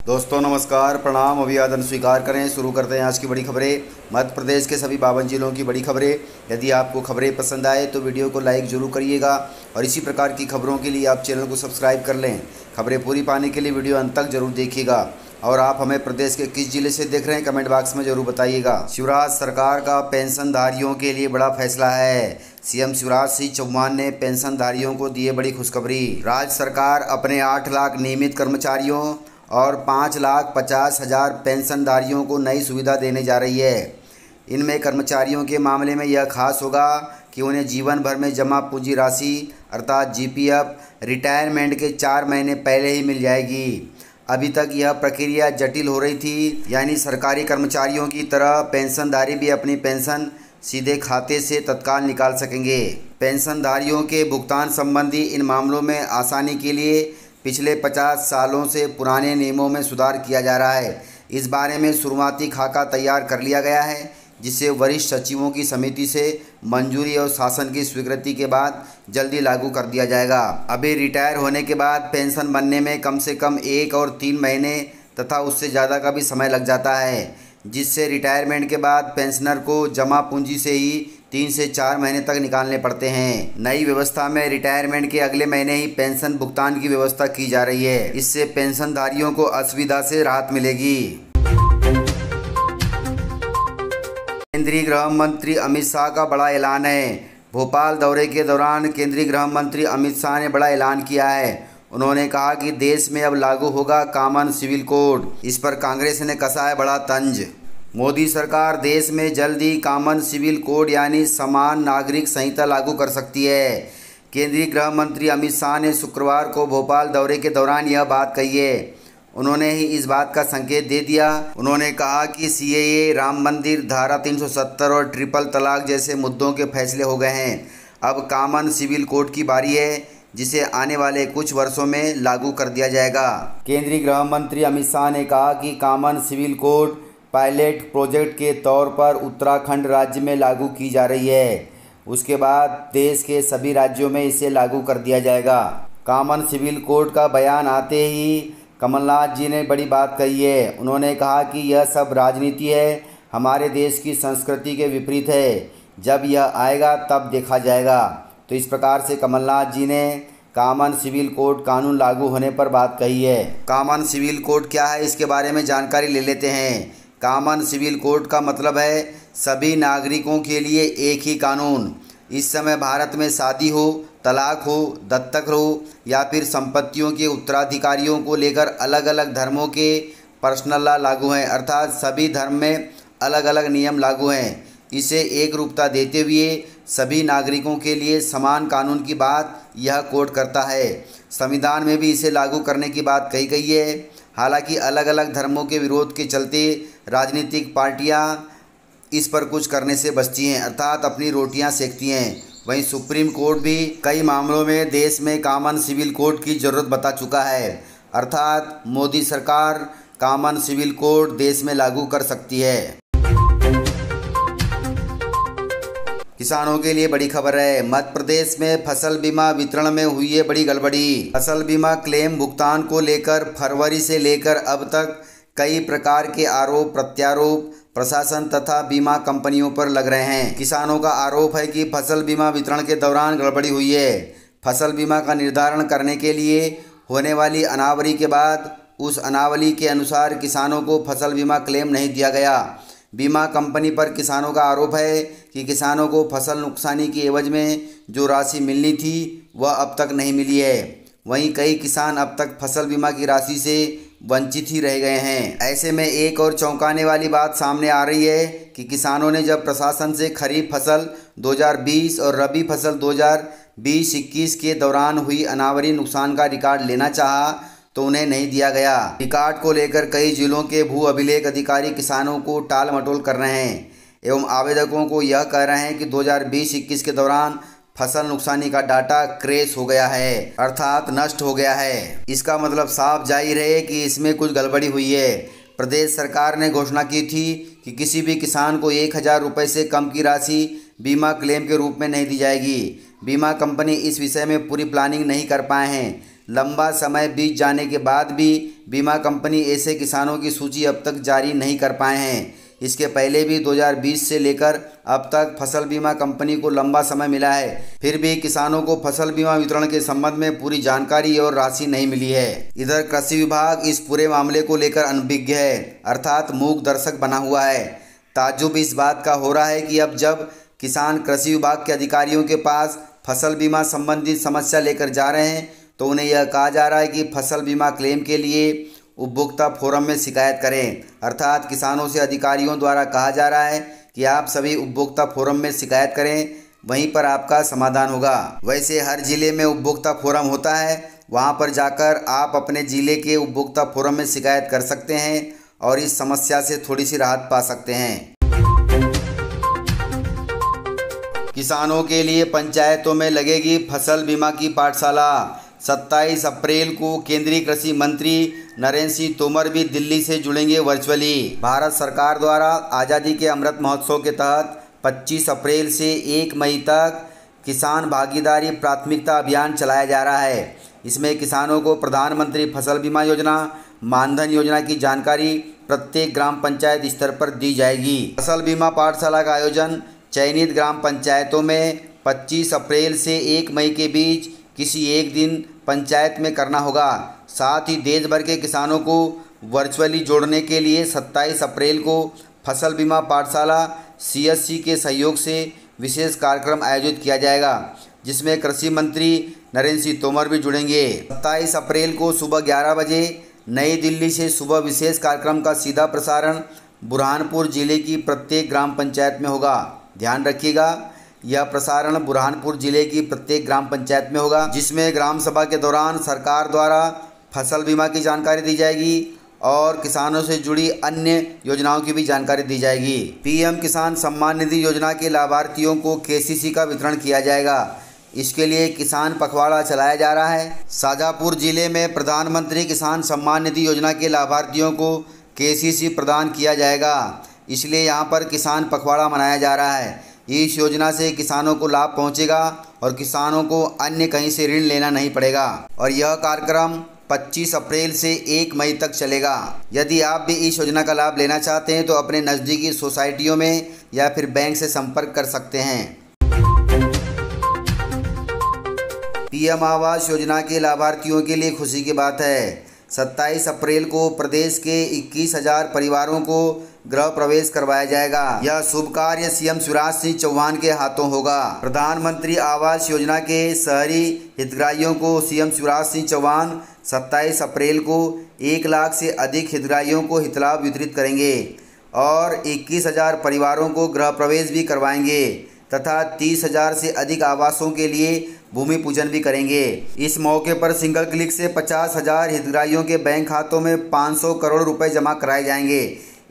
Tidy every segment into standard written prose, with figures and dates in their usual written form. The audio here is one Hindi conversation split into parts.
दोस्तों नमस्कार, प्रणाम, अभिवादन स्वीकार करें। शुरू करते हैं आज की बड़ी खबरें। मध्य प्रदेश के सभी 52 जिलों की बड़ी खबरें। यदि आपको खबरें पसंद आए तो वीडियो को लाइक जरूर करिएगा और इसी प्रकार की खबरों के लिए आप चैनल को सब्सक्राइब कर लें। खबरें पूरी पाने के लिए वीडियो अंत तक जरूर देखिएगा। और आप हमें प्रदेश के किस जिले से देख रहे हैं कमेंट बॉक्स में जरूर बताइएगा। शिवराज सरकार का पेंशनधारियों के लिए बड़ा फैसला है। सीएम शिवराज सिंह चौहान ने पेंशनधारियों को दिए बड़ी खुशखबरी। राज्य सरकार अपने 8 लाख नियमित कर्मचारियों और 5,50,000 पेंशनधारियों को नई सुविधा देने जा रही है। इनमें कर्मचारियों के मामले में यह खास होगा कि उन्हें जीवन भर में जमा पूंजी राशि अर्थात जीपीएफ रिटायरमेंट के 4 महीने पहले ही मिल जाएगी। अभी तक यह प्रक्रिया जटिल हो रही थी, यानी सरकारी कर्मचारियों की तरह पेंशनधारी भी अपनी पेंशन सीधे खाते से तत्काल निकाल सकेंगे। पेंशनधारियों के भुगतान संबंधी इन मामलों में आसानी के लिए पिछले 50 सालों से पुराने नियमों में सुधार किया जा रहा है। इस बारे में शुरुआती खाका तैयार कर लिया गया है, जिसे वरिष्ठ सचिवों की समिति से मंजूरी और शासन की स्वीकृति के बाद जल्दी लागू कर दिया जाएगा। अभी रिटायर होने के बाद पेंशन बनने में कम से कम 1 और 3 महीने तथा उससे ज़्यादा का भी समय लग जाता है, जिससे रिटायरमेंट के बाद पेंशनर को जमा पूंजी से ही 3 से 4 महीने तक निकालने पड़ते हैं। नई व्यवस्था में रिटायरमेंट के अगले महीने ही पेंशन भुगतान की व्यवस्था की जा रही है। इससे पेंशनधारियों को असुविधा से राहत मिलेगी। केंद्रीय गृह मंत्री अमित शाह का बड़ा ऐलान है। भोपाल दौरे के दौरान केंद्रीय गृह मंत्री अमित शाह ने बड़ा ऐलान किया है। उन्होंने कहा कि देश में अब लागू होगा कॉमन सिविल कोड। इस पर कांग्रेस ने कसा है बड़ा तंज। मोदी सरकार देश में जल्द ही कॉमन सिविल कोड यानी समान नागरिक संहिता लागू कर सकती है। केंद्रीय गृह मंत्री अमित शाह ने शुक्रवार को भोपाल दौरे के दौरान यह बात कही है। उन्होंने ही इस बात का संकेत दे दिया। उन्होंने कहा कि सीएए, राम मंदिर, धारा 370 और ट्रिपल तलाक जैसे मुद्दों के फैसले हो गए हैं। अब कॉमन सिविल कोड की बारी है, जिसे आने वाले कुछ वर्षों में लागू कर दिया जाएगा। केंद्रीय गृह मंत्री अमित शाह ने कहा कि common civil code pilot project के तौर पर उत्तराखंड राज्य में लागू की जा रही है। उसके बाद देश के सभी राज्यों में इसे लागू कर दिया जाएगा। कॉमन सिविल कोड का बयान आते ही कमलनाथ जी ने बड़ी बात कही है। उन्होंने कहा कि यह सब राजनीति है, हमारे देश की संस्कृति के विपरीत है। जब यह आएगा तब देखा जाएगा। तो इस प्रकार से कमलनाथ जी ने कॉमन सिविल कोड कानून लागू होने पर बात कही है। कॉमन सिविल कोड क्या है, इसके बारे में जानकारी ले लेते हैं। कॉमन सिविल कोड का मतलब है सभी नागरिकों के लिए एक ही कानून। इस समय भारत में शादी हो, तलाक हो, दत्तक हो या फिर संपत्तियों के उत्तराधिकारियों को लेकर अलग अलग धर्मों के पर्सनल लॉ लागू हैं, अर्थात सभी धर्म में अलग अलग नियम लागू हैं। इसे एक रूपता देते हुए सभी नागरिकों के लिए समान कानून की बात यह कोड करता है। संविधान में भी इसे लागू करने की बात कही गई है। हालांकि अलग अलग धर्मों के विरोध के चलते राजनीतिक पार्टियां इस पर कुछ करने से बचती हैं, अर्थात अपनी रोटियां सेकती हैं। वहीं सुप्रीम कोर्ट भी कई मामलों में देश में कॉमन सिविल कोड की ज़रूरत बता चुका है, अर्थात मोदी सरकार कॉमन सिविल कोड देश में लागू कर सकती है। किसानों के लिए बड़ी खबर है। मध्य प्रदेश में फसल बीमा वितरण में हुई है बड़ी गड़बड़ी। फसल बीमा क्लेम भुगतान को लेकर फरवरी से लेकर अब तक कई प्रकार के आरोप प्रत्यारोप प्रशासन तथा बीमा कंपनियों पर लग रहे हैं। किसानों का आरोप है कि फसल बीमा वितरण के दौरान गड़बड़ी हुई है। फसल बीमा का निर्धारण करने के लिए होने वाली अनावरी के बाद उस अनावली के अनुसार किसानों को फसल बीमा क्लेम नहीं दिया गया। बीमा कंपनी पर किसानों का आरोप है कि किसानों को फसल नुकसानी की एवज में जो राशि मिलनी थी वह अब तक नहीं मिली है। वहीं कई किसान अब तक फसल बीमा की राशि से वंचित ही रह गए हैं। ऐसे में एक और चौंकाने वाली बात सामने आ रही है कि किसानों ने जब प्रशासन से खरीफ फसल 2020 और रबी फसल 2020-21 के दौरान हुई अनावरी नुकसान का रिकॉर्ड लेना चाहा तो उन्हें नहीं दिया गया। रिकॉर्ड को लेकर कई जिलों के भू अभिलेख अधिकारी किसानों को टाल मटोल कर रहे हैं एवं आवेदकों को यह कह रहे हैं कि 2020-21 के दौरान फसल नुकसानी का डाटा क्रैश हो गया है, अर्थात नष्ट हो गया है। इसका मतलब साफ जाहिर है कि इसमें कुछ गड़बड़ी हुई है। प्रदेश सरकार ने घोषणा की थी कि किसी भी किसान को 1,000 रुपये से कम की राशि बीमा क्लेम के रूप में नहीं दी जाएगी। बीमा कंपनी इस विषय में पूरी प्लानिंग नहीं कर पाए हैं, लंबा समय बीत जाने के बाद भी बीमा कंपनी ऐसे किसानों की सूची अब तक जारी नहीं कर पाए हैं। इसके पहले भी 2020 से लेकर अब तक फसल बीमा कंपनी को लंबा समय मिला है, फिर भी किसानों को फसल बीमा वितरण के संबंध में पूरी जानकारी और राशि नहीं मिली है। इधर कृषि विभाग इस पूरे मामले को लेकर अनभिज्ञ है, अर्थात मूक दर्शक बना हुआ है। ताज्जुब इस बात का हो रहा है कि अब जब किसान कृषि विभाग के अधिकारियों के पास फसल बीमा संबंधित समस्या लेकर जा रहे हैं तो उन्हें यह कहा जा रहा है कि फसल बीमा क्लेम के लिए उपभोक्ता फोरम में शिकायत करें। अर्थात किसानों से अधिकारियों द्वारा कहा जा रहा है कि आप सभी उपभोक्ता फोरम में शिकायत करें, वहीं पर आपका समाधान होगा। वैसे हर जिले में उपभोक्ता फोरम होता है, वहां पर जाकर आप अपने जिले के उपभोक्ता फोरम में शिकायत कर सकते हैं और इस समस्या से थोड़ी सी राहत पा सकते हैं। किसानों के लिए पंचायतों में लगेगी फसल बीमा की पाठशाला। 27 अप्रैल को केंद्रीय कृषि मंत्री नरेंद्र सिंह तोमर भी दिल्ली से जुड़ेंगे वर्चुअली। भारत सरकार द्वारा आज़ादी के अमृत महोत्सव के तहत 25 अप्रैल से 1 मई तक किसान भागीदारी प्राथमिकता अभियान चलाया जा रहा है। इसमें किसानों को प्रधानमंत्री फसल बीमा योजना, मानधन योजना की जानकारी प्रत्येक ग्राम पंचायत स्तर पर दी जाएगी। फसल बीमा पाठशाला का आयोजन चयनित ग्राम पंचायतों में 25 अप्रैल से 1 मई के बीच किसी एक दिन पंचायत में करना होगा। साथ ही देश भर के किसानों को वर्चुअली जोड़ने के लिए 27 अप्रैल को फसल बीमा पाठशाला CSC के सहयोग से विशेष कार्यक्रम आयोजित किया जाएगा, जिसमें कृषि मंत्री नरेंद्र सिंह तोमर भी जुड़ेंगे। 27 अप्रैल को सुबह 11 बजे नई दिल्ली से सुबह विशेष कार्यक्रम का सीधा प्रसारण बुरहानपुर जिले की प्रत्येक ग्राम पंचायत में होगा। ध्यान रखिएगा, यह प्रसारण बुरहानपुर जिले की प्रत्येक ग्राम पंचायत में होगा, जिसमें ग्राम सभा के दौरान सरकार द्वारा फसल बीमा की जानकारी दी जाएगी और किसानों से जुड़ी अन्य योजनाओं की भी जानकारी दी जाएगी। PM किसान सम्मान निधि योजना के लाभार्थियों को KCC का वितरण किया जाएगा। इसके लिए किसान पखवाड़ा चलाया जा रहा है। शाजापुर जिले में प्रधानमंत्री किसान सम्मान निधि योजना के लाभार्थियों को KCC प्रदान किया जाएगा, इसलिए यहाँ पर किसान पखवाड़ा मनाया जा रहा है। इस योजना से किसानों को लाभ पहुँचेगा और किसानों को अन्य कहीं से ऋण लेना नहीं पड़ेगा और यह कार्यक्रम 25 अप्रैल से 1 मई तक चलेगा। यदि आप भी इस योजना का लाभ लेना चाहते हैं तो अपने नज़दीकी सोसाइटियों में या फिर बैंक से संपर्क कर सकते हैं। PM आवास योजना के लाभार्थियों के लिए खुशी की बात है। 27 अप्रैल को प्रदेश के 21,000 परिवारों को गृह प्रवेश करवाया जाएगा। यह शुभ कार्य CM शिवराज सिंह चौहान के हाथों होगा। प्रधानमंत्री आवास योजना के शहरी हितग्राहियों को CM शिवराज सिंह चौहान 27 अप्रैल को 1 लाख से अधिक हितग्राहियों को हितलाभ वितरित करेंगे और 21,000 परिवारों को गृह प्रवेश भी करवाएंगे तथा 30,000 से अधिक आवासों के लिए भूमि पूजन भी करेंगे। इस मौके पर सिंगल क्लिक से 50,000 हितग्राहियों के बैंक खातों में 500 करोड़ रुपए जमा कराए जाएंगे।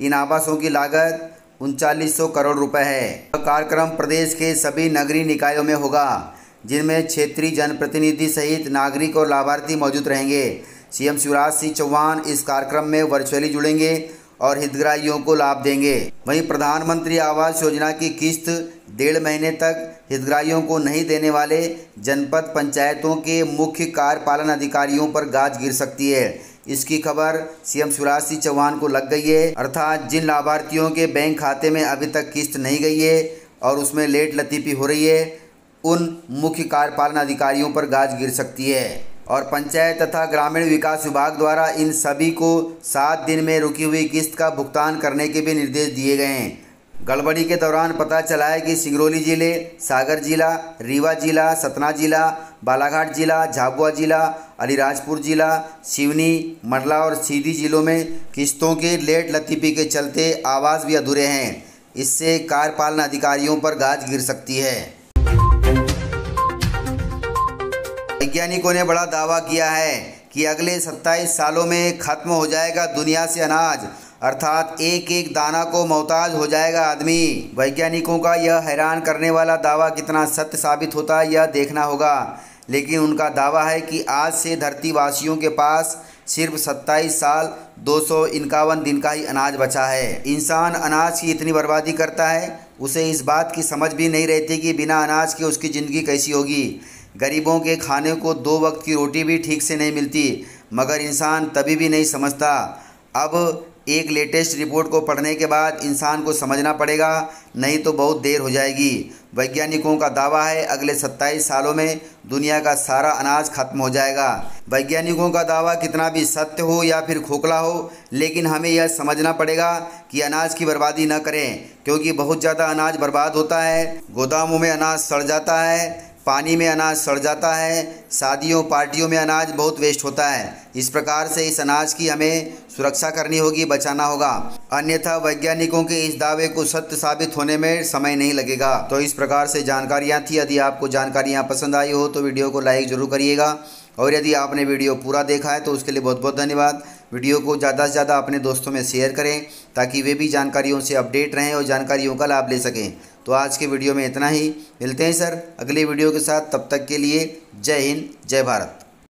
इन आवासों की लागत 3900 करोड़ रुपए है। कार्यक्रम प्रदेश के सभी नगरीय निकायों में होगा, जिनमें क्षेत्रीय जनप्रतिनिधि सहित नागरिक और लाभार्थी मौजूद रहेंगे। CM शिवराज सिंह चौहान इस कार्यक्रम में वर्चुअली जुड़ेंगे और हितग्राहियों को लाभ देंगे। वहीं प्रधानमंत्री आवास योजना की किस्त 1.5 महीने तक हितग्राहियों को नहीं देने वाले जनपद पंचायतों के मुख्य कार्यपालन अधिकारियों पर गाज गिर सकती है। इसकी खबर CM शिवराज सिंह चौहान को लग गई है, अर्थात जिन लाभार्थियों के बैंक खाते में अभी तक किस्त नहीं गई है और उसमें लेट लतीफ़ी हो रही है, उन मुख्य कार्यपालन अधिकारियों पर गाज गिर सकती है। और पंचायत तथा ग्रामीण विकास विभाग द्वारा इन सभी को 7 दिन में रुकी हुई किस्त का भुगतान करने के भी निर्देश दिए गए हैं। गड़बड़ी के दौरान पता चला है कि सिंगरौली जिले, सागर जिला, रीवा जिला, सतना जिला, बालाघाट जिला, झाबुआ जिला, अलीराजपुर जिला, सिवनी, मंडला और सीधी जिलों में किस्तों के लेट लतीफ़ी के चलते आवास भी अधूरे हैं। इससे कार्यपालन अधिकारियों पर गाज गिर सकती है। वैज्ञानिकों ने बड़ा दावा किया है कि अगले 27 सालों में खत्म हो जाएगा दुनिया से अनाज, अर्थात एक एक दाना को मोहताज हो जाएगा आदमी। वैज्ञानिकों का यह हैरान करने वाला दावा कितना सत्य साबित होता है यह देखना होगा, लेकिन उनका दावा है कि आज से धरतीवासियों के पास सिर्फ 27 साल 251 दिन का ही अनाज बचा है। इंसान अनाज की इतनी बर्बादी करता है, उसे इस बात की समझ भी नहीं रहती कि बिना अनाज के उसकी ज़िंदगी कैसी होगी। गरीबों के खाने को 2 वक्त की रोटी भी ठीक से नहीं मिलती, मगर इंसान तभी भी नहीं समझता। अब एक लेटेस्ट रिपोर्ट को पढ़ने के बाद इंसान को समझना पड़ेगा, नहीं तो बहुत देर हो जाएगी। वैज्ञानिकों का दावा है अगले 27 सालों में दुनिया का सारा अनाज खत्म हो जाएगा। वैज्ञानिकों का दावा कितना भी सत्य हो या फिर खोखला हो, लेकिन हमें यह समझना पड़ेगा कि अनाज की बर्बादी न करें, क्योंकि बहुत ज़्यादा अनाज बर्बाद होता है। गोदामों में अनाज सड़ जाता है, पानी में अनाज सड़ जाता है, शादियों पार्टियों में अनाज बहुत वेस्ट होता है। इस प्रकार से इस अनाज की हमें सुरक्षा करनी होगी, बचाना होगा, अन्यथा वैज्ञानिकों के इस दावे को सत्य साबित होने में समय नहीं लगेगा। तो इस प्रकार से जानकारियाँ थी। यदि आपको जानकारियाँ पसंद आई हो तो वीडियो को लाइक ज़रूर करिएगा, और यदि आपने वीडियो पूरा देखा है तो उसके लिए बहुत बहुत धन्यवाद। वीडियो को ज़्यादा से ज़्यादा अपने दोस्तों में शेयर करें ताकि वे भी जानकारियों से अपडेट रहें और जानकारियों का लाभ ले सकें। तो आज के वीडियो में इतना ही, मिलते हैं सर अगले वीडियो के साथ। तब तक के लिए जय हिंद, जय भारत।